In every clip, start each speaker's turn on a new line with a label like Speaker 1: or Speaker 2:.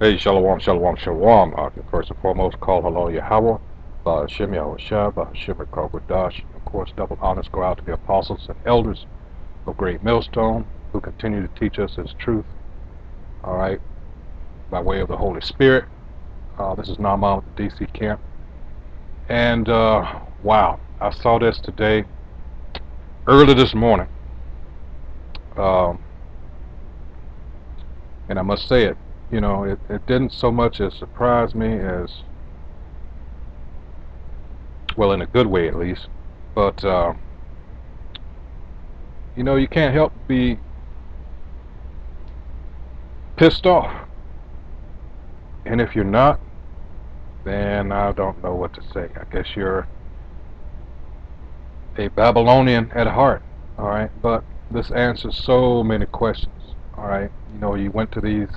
Speaker 1: Hey, shalom, shalom, shalom. First and foremost, call hello Yahweh, Ba'ashem Yahushua, Ba'ashem Kokwadash. Of course, double honors go out to the apostles and elders of Great Millstone who continue to teach us His truth, all right, by way of the Holy Spirit. This is Naaman with the DC camp. And, wow, I saw this today, early this morning. And I must say it, you know, it didn't so much as surprise me as, well, in a good way at least, but you know, you can't help but be pissed off, and if you're not, then I don't know what to say. I guess you're a Babylonian at heart, all right, but this answers so many questions, all right. You know, you went to these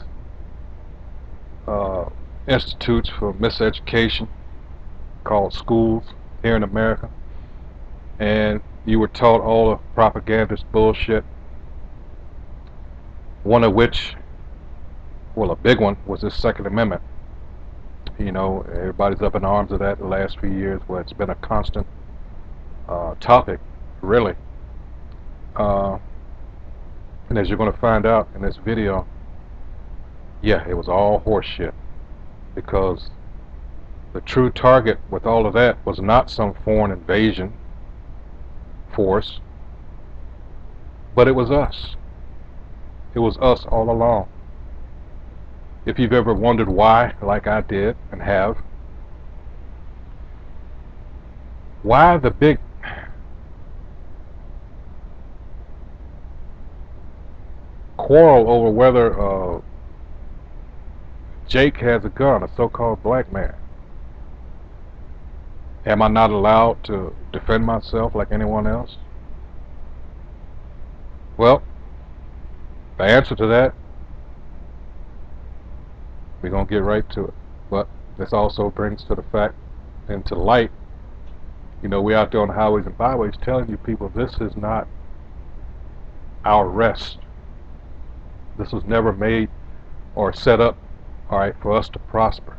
Speaker 1: institutes for miseducation called schools here in America, and you were taught all the propagandist bullshit, one of which, well, a big one, was this Second Amendment. You know, everybody's up in arms of that the last few years, where it's been a constant topic, really. And as you're going to find out in this video, yeah, it was all horseshit, because the true target with all of that was not some foreign invasion force, but it was us. It was us all along. If you've ever wondered why, like I did and have, why the big quarrel over whether Jake has a gun, a so-called black man? Am I not allowed to defend myself like anyone else? Well, the answer to that, we're going to get right to it. But this also brings to the fact, into light, you know, we're out there on the highways and byways telling you people this is not our rest. This was never made or set up, all right, for us to prosper.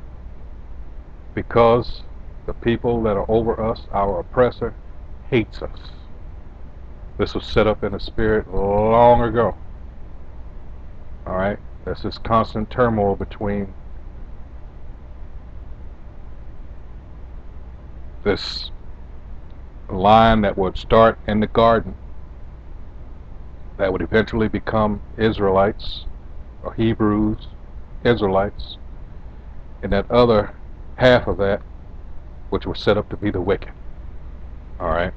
Speaker 1: Because the people that are over us, our oppressor, hates us. This was set up in a spirit long ago. All right, there's this constant turmoil between this line that would start in the garden, that would eventually become Israelites, or Hebrews, Israelites, and that other half of that, which was set up to be the wicked. All right.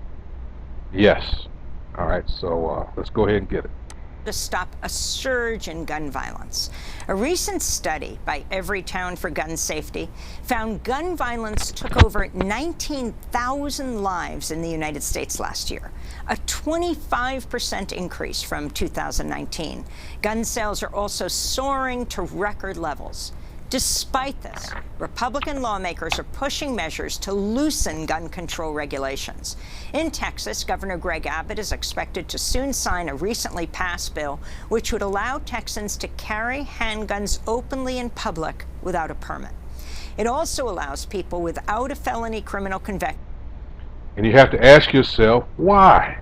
Speaker 1: Yes. All right. So let's go ahead and get it.
Speaker 2: To stop a surge in gun violence. A recent study by Everytown for Gun Safety found gun violence took over 19,000 lives in the United States last year, a 25% increase from 2019. Gun sales are also soaring to record levels. Despite this, Republican lawmakers are pushing measures to loosen gun control regulations. In Texas, Governor Greg Abbott is expected to soon sign a recently passed bill which would allow Texans to carry handguns openly in public without a permit. It also allows people without a felony criminal conviction.
Speaker 1: And you have to ask yourself, why?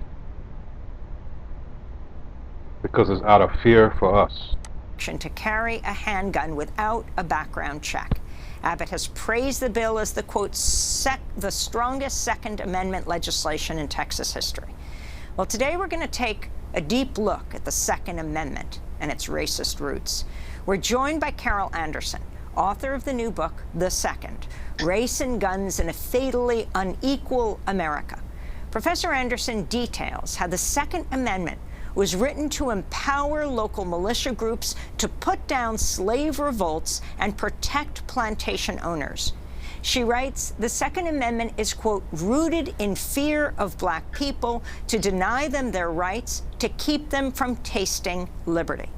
Speaker 1: Because it's out of fear for us
Speaker 2: to carry a handgun without a background check. Abbott has praised the bill as the, quote, the strongest Second Amendment legislation in Texas history. Well, today we're going to take a deep look at the Second Amendment and its racist roots. We're joined by Carol Anderson, author of the new book, The Second, Race and Guns in a Fatally Unequal America. Professor Anderson details how the Second Amendment was written to empower local militia groups to put down slave revolts and protect plantation owners. She writes, the Second Amendment is, quote, rooted in fear of black people to deny them their rights, to keep them from tasting liberty.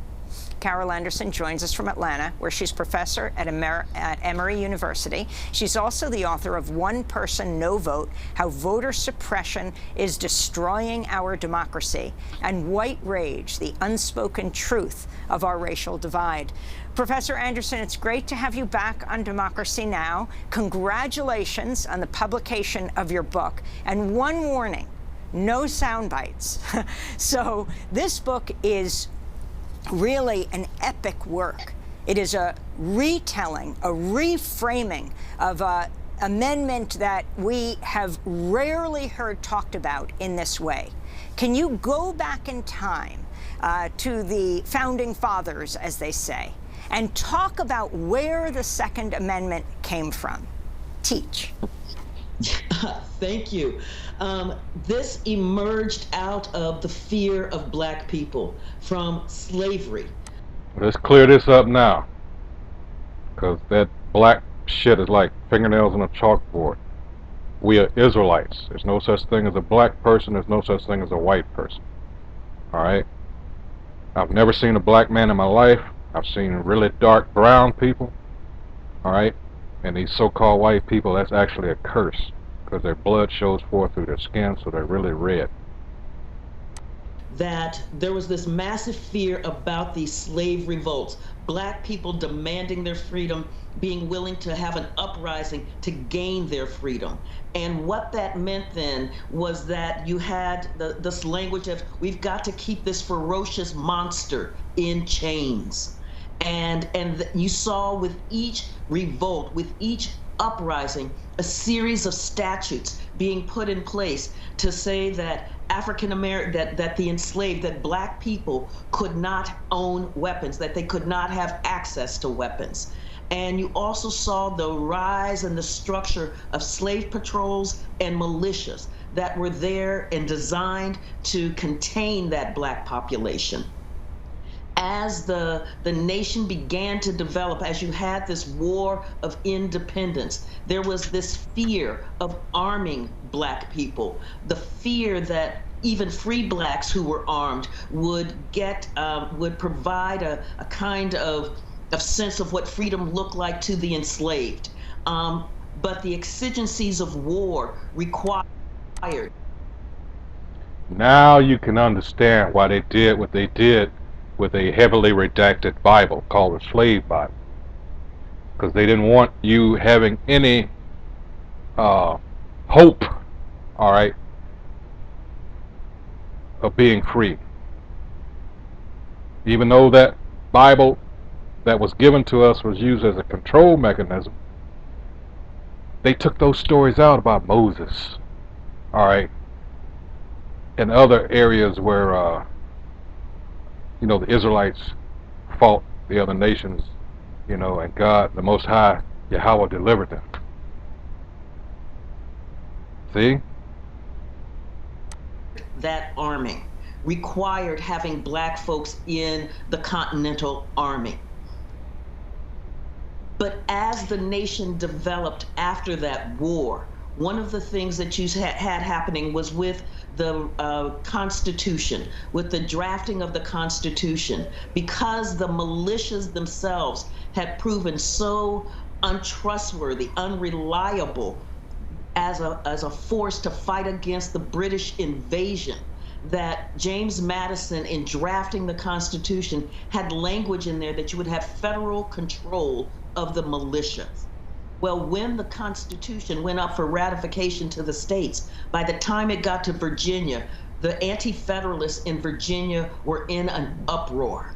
Speaker 2: Carol Anderson joins us from Atlanta, where she's professor at Emory University. She's also the author of One Person, No Vote: How Voter Suppression is Destroying Our Democracy, and White Rage: The Unspoken Truth of Our Racial Divide. Professor Anderson, it's great to have you back on Democracy Now! Congratulations on the publication of your book. And one warning: no sound bites. So this book is really an epic work. It is a retelling, a reframing of an amendment that we have rarely heard talked about in this way. Can you go back in time to the founding fathers, as they say, and talk about where the Second Amendment came from? Teach.
Speaker 3: Thank you. This emerged out of the fear of black people from slavery.
Speaker 1: Let's clear this up now, because that black shit is like fingernails on a chalkboard. We are Israelites. There's no such thing as a black person. There's no such thing as a white person. All right? I've never seen a black man in my life. I've seen really dark brown people. All right? And these so-called white people, that's actually a curse, because their blood shows forth through their skin, so they're really red.
Speaker 3: That there was this massive fear about these slave revolts, black people demanding their freedom, being willing to have an uprising to gain their freedom. And what that meant then was that you had this language of, we've got to keep this ferocious monster in chains. And you saw with each revolt, with each uprising, a series of statutes being put in place to say that African American, that the enslaved, that black people could not own weapons, that they could not have access to weapons. And you also saw the rise and the structure of slave patrols and militias that were there and designed to contain that black population. As the nation began to develop, as you had this war of independence, there was this fear of arming black people, the fear that even free blacks who were armed would provide a kind of sense of what freedom looked like to the enslaved. But the exigencies of war required.
Speaker 1: Now you can understand why they did what they did with a heavily redacted Bible called the Slave Bible, because they didn't want you having any hope, all right, of being free. Even though that Bible that was given to us was used as a control mechanism, they took those stories out about Moses, all right, and other areas where the Israelites fought the other nations, and God, the Most High, Yahweh, delivered them. See?
Speaker 3: That arming required having black folks in the Continental Army. But as the nation developed after that war, one of the things that you had happening was with the Constitution, with the drafting of the Constitution, because the militias themselves had proven so untrustworthy, unreliable as a force to fight against the British invasion, that James Madison, in drafting the Constitution, had language in there that you would have federal control of the militias. Well, when the Constitution went up for ratification to the states, by the time it got to Virginia, the anti-federalists in Virginia were in an uproar.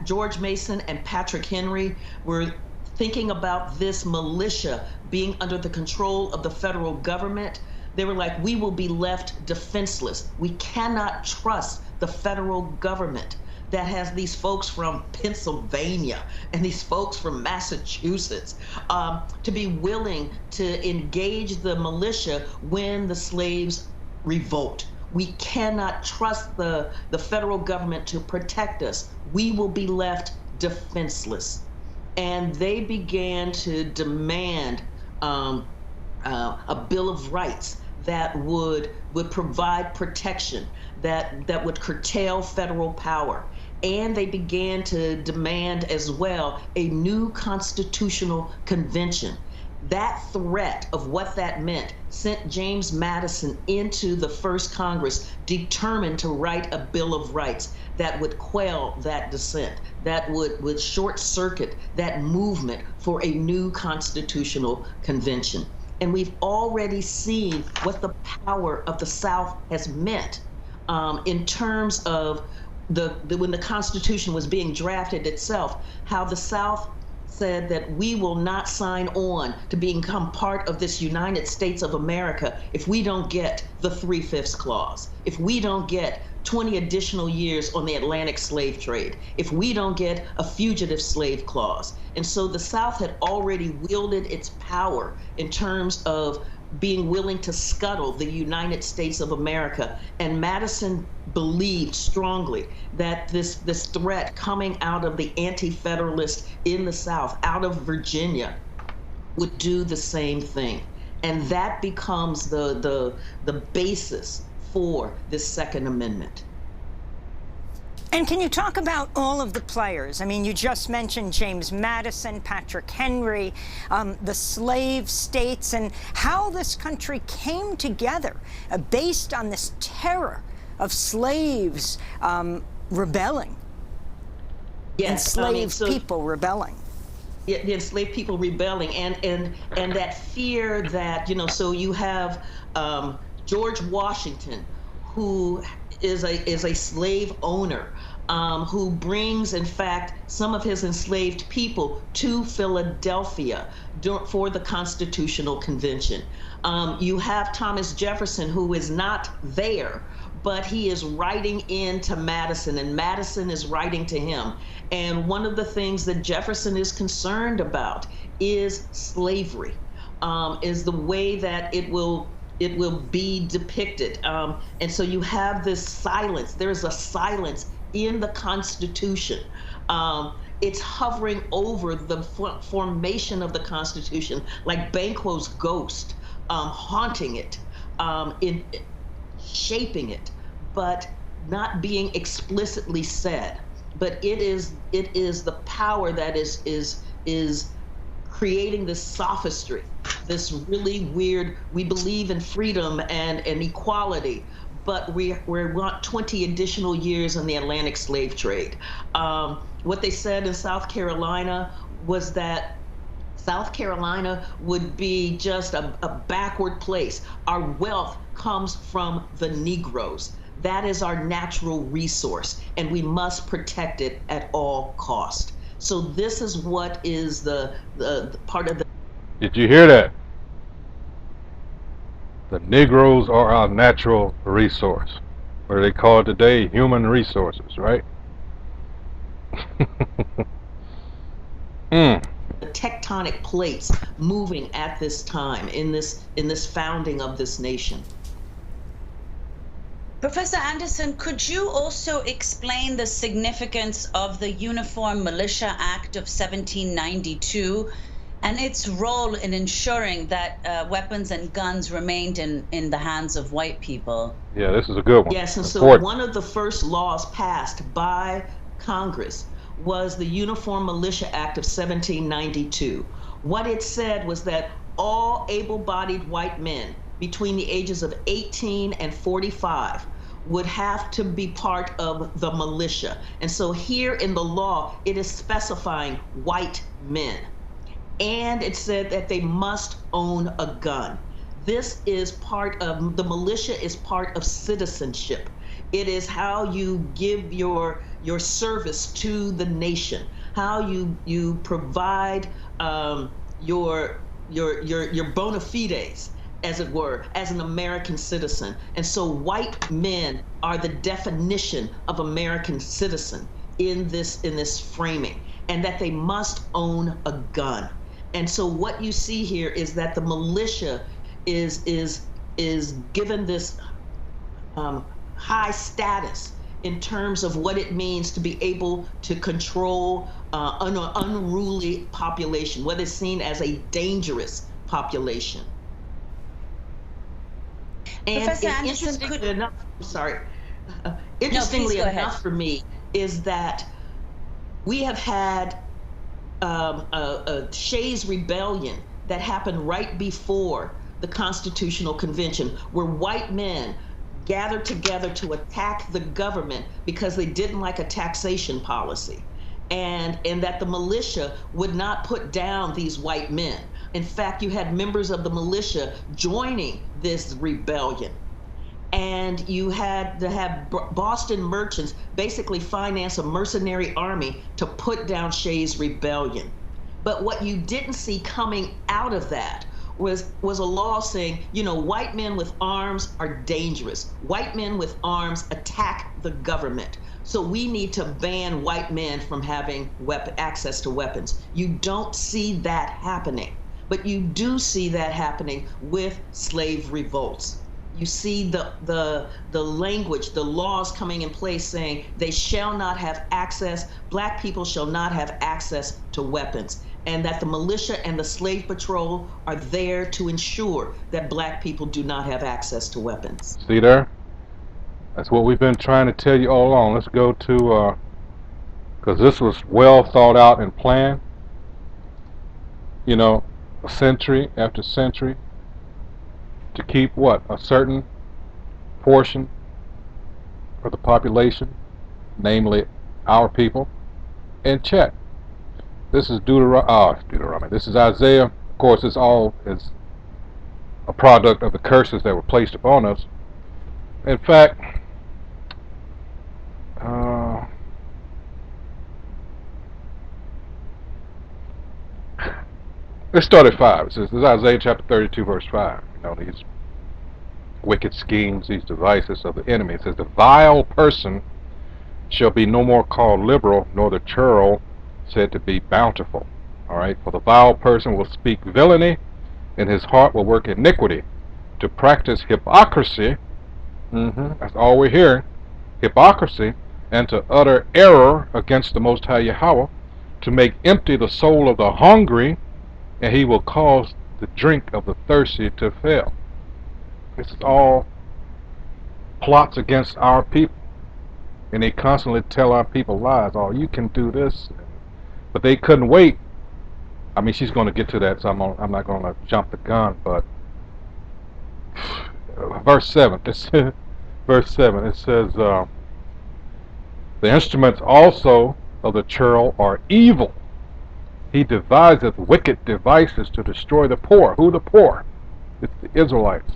Speaker 3: George Mason and Patrick Henry were thinking about this militia being under the control of the federal government. They were like, we will be left defenseless. We cannot trust the federal government that has these folks from Pennsylvania and these folks from Massachusetts to be willing to engage the militia when the slaves revolt. We cannot trust the federal government to protect us. We will be left defenseless. And they began to demand a Bill of Rights that would provide protection, that would curtail federal power. and they began to demand as well a new constitutional convention. That threat of what that meant sent James Madison into the first Congress determined to write a Bill of Rights that would quell that dissent, that would short circuit that movement for a new constitutional convention. And we've already seen what the power of the South has meant in terms of when the Constitution was being drafted itself, how the South said that we will not sign on to become part of this United States of America if we don't get the 3/5 clause, if we don't get 20 additional years on the Atlantic slave trade, if we don't get a fugitive slave clause. And so the South had already wielded its power in terms of being willing to scuttle the United States of America. And Madison believed strongly that this threat coming out of the anti-federalists in the South, out of Virginia, would do the same thing. And that becomes the basis for this Second Amendment.
Speaker 2: And can you talk about all of the players? I mean, you just mentioned James Madison, Patrick Henry, the slave states, and how this country came together based on this terror of slaves rebelling.
Speaker 3: Yes,
Speaker 2: enslaved people rebelling.
Speaker 3: Yeah, the enslaved people rebelling, and that fear that, so you have George Washington, who is a slave owner, who brings, in fact, some of his enslaved people to Philadelphia for the Constitutional Convention. You have Thomas Jefferson, who is not there, but he is writing in to Madison, and Madison is writing to him. And one of the things that Jefferson is concerned about is slavery, is the way that it will be depicted. And so you have this silence. There's a silence in the Constitution. It's hovering over the formation of the Constitution, like Banquo's ghost, haunting it, in shaping it, but not being explicitly said. But it is the power that is creating this sophistry, this really weird, we believe in freedom and equality, but we want 20 additional years in the Atlantic slave trade. What they said in South Carolina was that South Carolina would be just a backward place. Our wealth comes from the Negroes. That is our natural resource, and we must protect it at all cost. So this is what is the part of the...
Speaker 1: Did you hear that? The Negroes are our natural resource. Or they call it today human resources, right?
Speaker 3: The tectonic plates moving at this time in this founding of this nation.
Speaker 4: Professor Anderson, could you also explain the significance of the Uniform Militia Act of 1792 and its role in ensuring that weapons and guns remained in the hands of white people?
Speaker 1: Yeah, this is a good one.
Speaker 3: Yes, and
Speaker 1: Important.
Speaker 3: so one of the first laws passed by Congress was the Uniform Militia Act of 1792. What it said was that all able-bodied white men between the ages of 18 and 45 would have to be part of the militia. And so here in the law, it is specifying white men. And it said that they must own a gun. This is part of, the militia is part of citizenship. It is how you give your service to the nation, how you provide your bona fides, as it were, as an American citizen. And so white men are the definition of American citizen in this framing, and that they must own a gun. And so what you see here is that the militia is given this high status in terms of what it means to be able to control an unruly population, what is seen as a dangerous population. And
Speaker 4: Professor Anderson,
Speaker 3: interestingly enough, for me, is that we have had Shay's rebellion that happened right before the Constitutional Convention, where white men gathered together to attack the government because they didn't like a taxation policy, and that the militia would not put down these white men. In fact, you had members of the militia joining this rebellion. And you had to have Boston merchants basically finance a mercenary army to put down Shay's rebellion. But what you didn't see coming out of that was a law saying, you know, white men with arms are dangerous. White men with arms attack the government. So we need to ban white men from having access to weapons. You don't see that happening, but you do see that happening with slave revolts. You see the language, the laws coming in place saying they shall not have access, black people shall not have access to weapons, and that the militia and the slave patrol are there to ensure that black people do not have access to weapons.
Speaker 1: See there? That's what we've been trying to tell you all along. Let's go to, because this was well thought out and planned, you know, century after century, to keep what? A certain portion of the population, namely our people, in check. This is Deuteronomy. This is Isaiah. Of course, this all is a product of the curses that were placed upon us. In fact, let's start at 5. It says, this is Isaiah chapter 32, verse 5. You know, these wicked schemes, these devices of the enemy. It says, the vile person shall be no more called liberal, nor the churl said to be bountiful. All right, for the vile person will speak villainy, and his heart will work iniquity, to practice hypocrisy. That's all we're hearing, hypocrisy, and to utter error against the Most High Yahweh, to make empty the soul of the hungry, and he will cause the drink of the thirsty to fail. This is all plots against our people, and they constantly tell our people lies. Oh, you can do this, but they couldn't wait. I mean, she's going to get to that, so I'm not going to jump the gun. But verse 7, verse 7, it says, the instruments also of the churl are evil. He deviseth wicked devices to destroy the poor. Who the poor? It's the Israelites.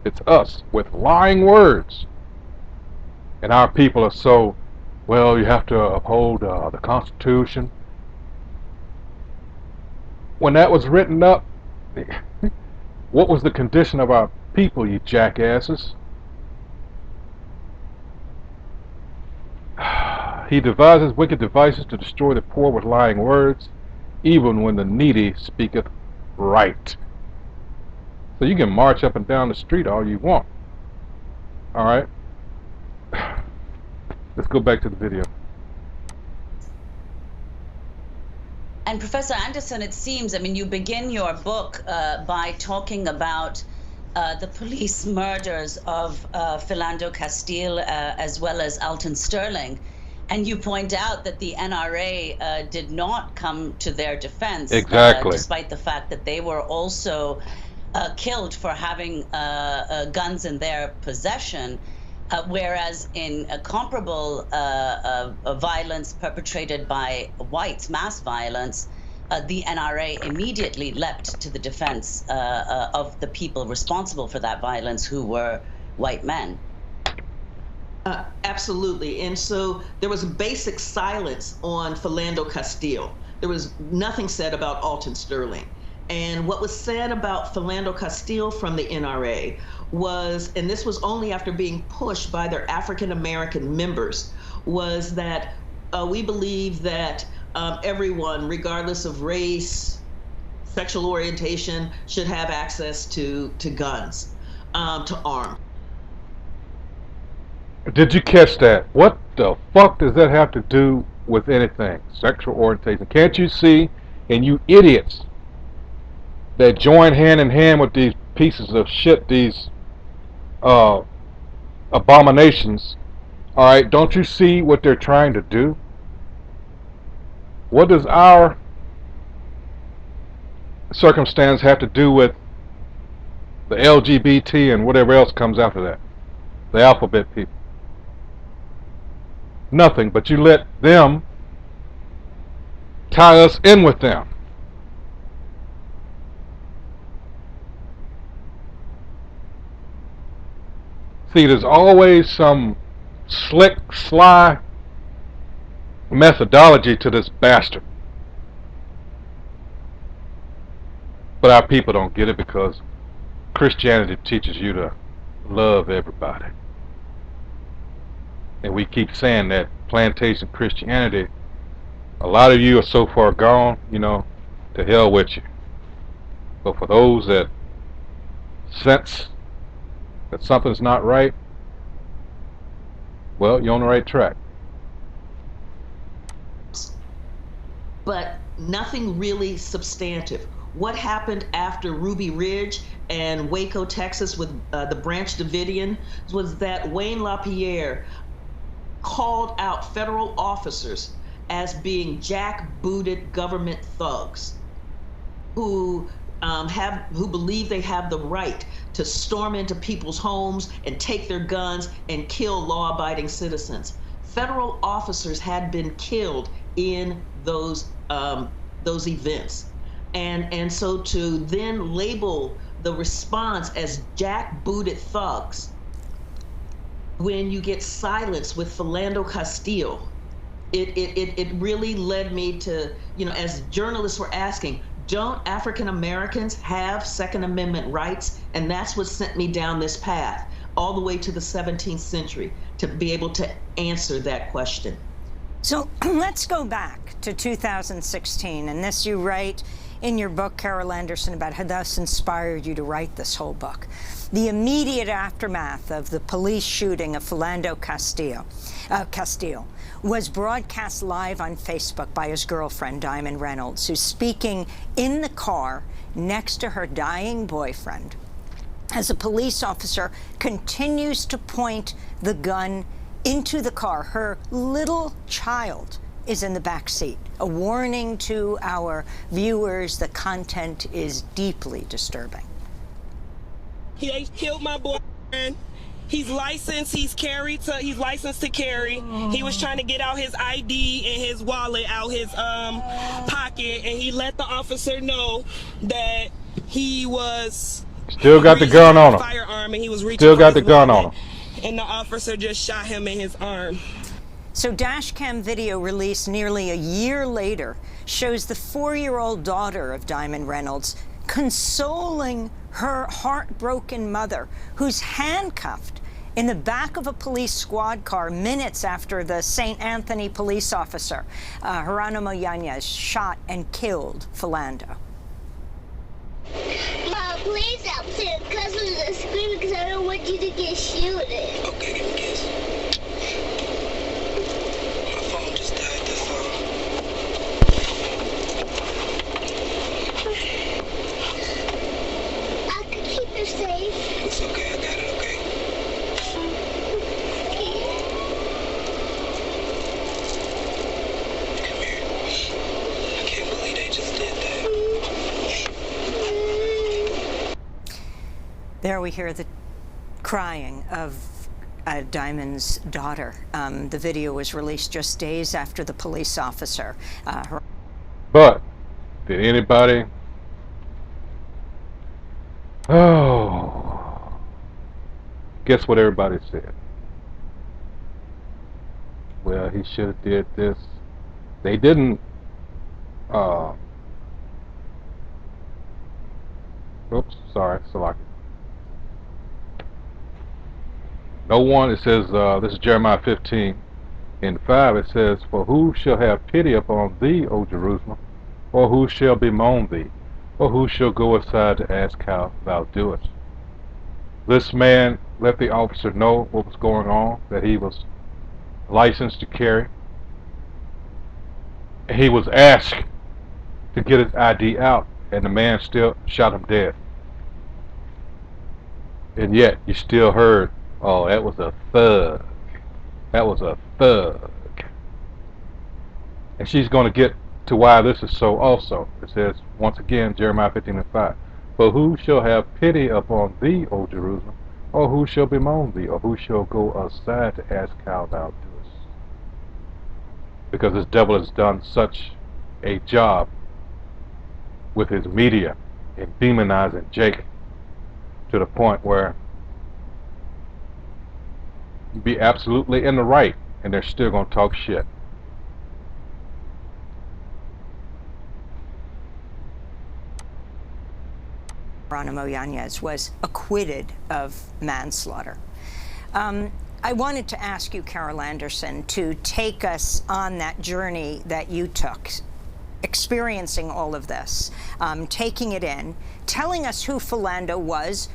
Speaker 1: It's us, with lying words. And our people are so, well, you have to uphold the Constitution. When that was written up, what was the condition of our people, you jackasses? He devises wicked devices to destroy the poor with lying words, even when the needy speaketh right. So you can march up and down the street all you want. Alright? Let's go back to the video.
Speaker 4: And Professor Anderson, it seems, I mean, you begin your book by talking about the police murders of Philando Castile as well as Alton Sterling. And you point out that the NRA did not come to their defense.
Speaker 1: Exactly.
Speaker 4: Despite the fact that they were also killed for having guns in their possession. Whereas in a comparable violence perpetrated by whites, mass violence, the NRA immediately leapt to the defense of the people responsible for that violence, who were white men.
Speaker 3: Absolutely. And so there was basic silence on Philando Castile. There was nothing said about Alton Sterling. And what was said about Philando Castile from the NRA was, and this was only after being pushed by their African American members, was that we believe that everyone, regardless of race, sexual orientation, should have access to guns, to arms.
Speaker 1: Did you catch that? What the fuck does that have to do with anything? Sexual orientation. Can't you see? And you idiots that join hand in hand with these pieces of shit, these abominations, All right, don't you see what they're trying to do? What does our circumstance have to do with the LGBT and whatever else comes after that? The alphabet people. Nothing, but you let them tie us in with them. See, there's always some slick, sly methodology to this bastard. But our people don't get it because Christianity teaches you to love everybody. And we keep saying that plantation Christianity, a lot of you are so far gone, to hell with you. But for those that sense that something's not right, well, you're on the right track.
Speaker 3: But nothing really substantive. What happened after Ruby Ridge and Waco, Texas, with the Branch Davidian was that Wayne LaPierre called out federal officers as being jackbooted government thugs who believe they have the right to storm into people's homes and take their guns and kill law-abiding citizens. Federal officers had been killed in those events, and so to then label the response as jackbooted thugs when you get silence with Philando Castile, it really led me to, as journalists were asking, don't African Americans have Second Amendment rights? And that's what sent me down this path all the way to the 17th century to be able to answer that question.
Speaker 2: So let's go back to 2016, and this you write in your book, Carol Anderson, about how thus inspired you to write this whole book. The immediate aftermath of the police shooting of Philando Castile was broadcast live on Facebook by his girlfriend, Diamond Reynolds, who's speaking in the car next to her dying boyfriend as a police officer continues to point the gun into the car. Her little child is in the back seat. A warning to our viewers, the content is deeply disturbing.
Speaker 5: He killed my boyfriend. He's licensed, he's licensed to carry. He was trying to get out his ID and his wallet out his pocket, and he let the officer know that he was
Speaker 1: still got the gun on him.
Speaker 5: Firearm, and he was reaching
Speaker 1: still got
Speaker 5: for
Speaker 1: the
Speaker 5: his
Speaker 1: gun
Speaker 5: wallet,
Speaker 1: on him.
Speaker 5: and the officer just shot him in his arm.
Speaker 2: So dash cam video released nearly a year later shows the 4-year-old daughter of Diamond Reynolds consoling her heartbroken mother, who's handcuffed in the back of a police squad car minutes after the St. Anthony police officer, Geronimo Yanez, shot and killed Philando.
Speaker 6: Mom, please stop saying cousins and screaming because I don't want you to get shielded.
Speaker 7: Okay, give me a kiss. My phone just died, that's all.
Speaker 6: I could keep her safe.
Speaker 7: It's okay, I got it, okay? Come here. I can't believe they just did that.
Speaker 2: There we hear the crying of Diamond's daughter. The video was released just days after the police officer.
Speaker 1: But did anybody? Oh, guess what everybody said? Well, he should have did this. They didn't. Oops, sorry, Salaki. No one, it says, this is Jeremiah 15, in 5, it says, for who shall have pity upon thee, O Jerusalem? Or who shall bemoan thee? Or who shall go aside to ask how thou doest? This man let the officer know what was going on, that he was licensed to carry. He was asked to get his ID out, and the man still shot him dead. And yet, you still heard, oh, that was a thug. That was a thug. And she's going to get to why this is so also. It says, once again, Jeremiah 15:5. For who shall have pity upon thee, O Jerusalem? Or who shall bemoan thee? Or who shall go aside to ask how thou doest? Because this devil has done such a job with his media in demonizing Jacob to the point where you'd be absolutely in the right and they're still going to talk shit.
Speaker 2: Geronimo Yanez was acquitted of manslaughter. I wanted to ask you, Carol Anderson, to take us on that journey that you took, experiencing all of this, taking it in, telling us who Philando was,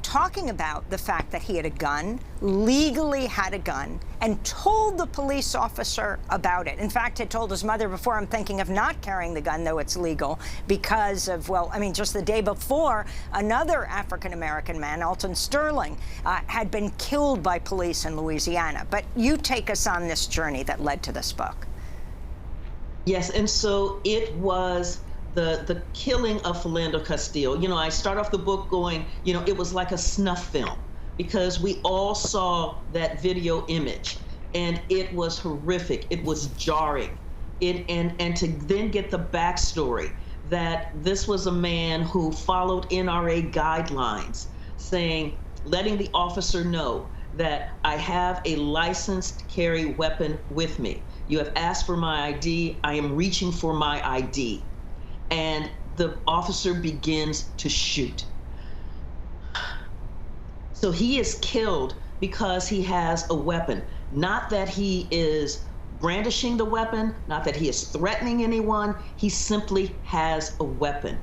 Speaker 2: talking about the fact that he had a gun, legally had a gun, and told the police officer about it. In fact, had told his mother before, I'm thinking of not carrying the gun, though it's legal, because of, well, I mean, just the day before, another African-American man, Alton Sterling, had been killed by police in Louisiana. But you take us on this journey that led to this book.
Speaker 3: Yes, and so it was the killing of Philando Castile. You know, I start off the book going, you know, it was like a snuff film because we all saw that video image and it was horrific. It was jarring. And to then get the backstory that this was a man who followed NRA guidelines saying, letting the officer know that I have a licensed carry weapon with me. You have asked for my ID. I am reaching for my ID. And the officer begins to shoot. So he is killed because he has a weapon. Not that he is brandishing the weapon, not that he is threatening anyone. He simply has a weapon.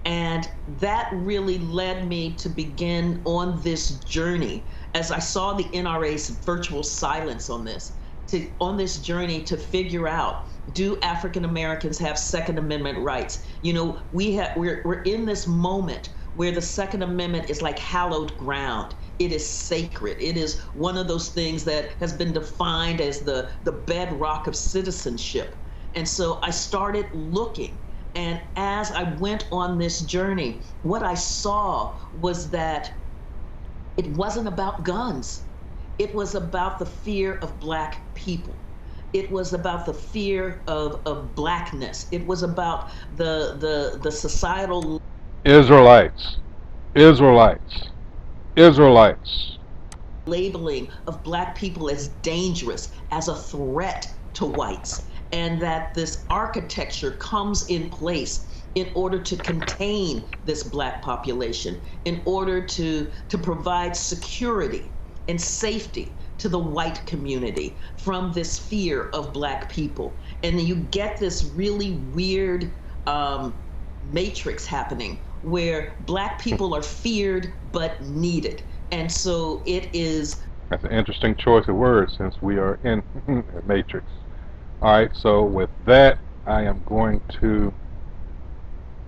Speaker 3: And that really led me to begin on this journey as I saw the NRA's virtual silence on this. On this journey to figure out, do African Americans have Second Amendment rights? You know, we're in this moment where the Second Amendment is like hallowed ground. It is sacred. It is one of those things that has been defined as the bedrock of citizenship. And so I started looking, and as I went on this journey, what I saw was that it wasn't about guns. It was about the fear of Black people. It was about the fear of Blackness. It was about the societal
Speaker 1: Israelites. Israelites. Israelites.
Speaker 3: labeling of Black people as dangerous, as a threat to whites, and that this architecture comes in place in order to contain this Black population, in order to provide security and safety to the white community from this fear of Black people. And then you get this really weird matrix happening where Black people are feared but needed. And so it is...
Speaker 1: That's an interesting choice of words since we are in a matrix. Alright, so with that, I am going to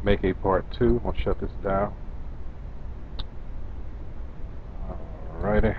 Speaker 1: make a part 2. I'll shut this down. Alrighty.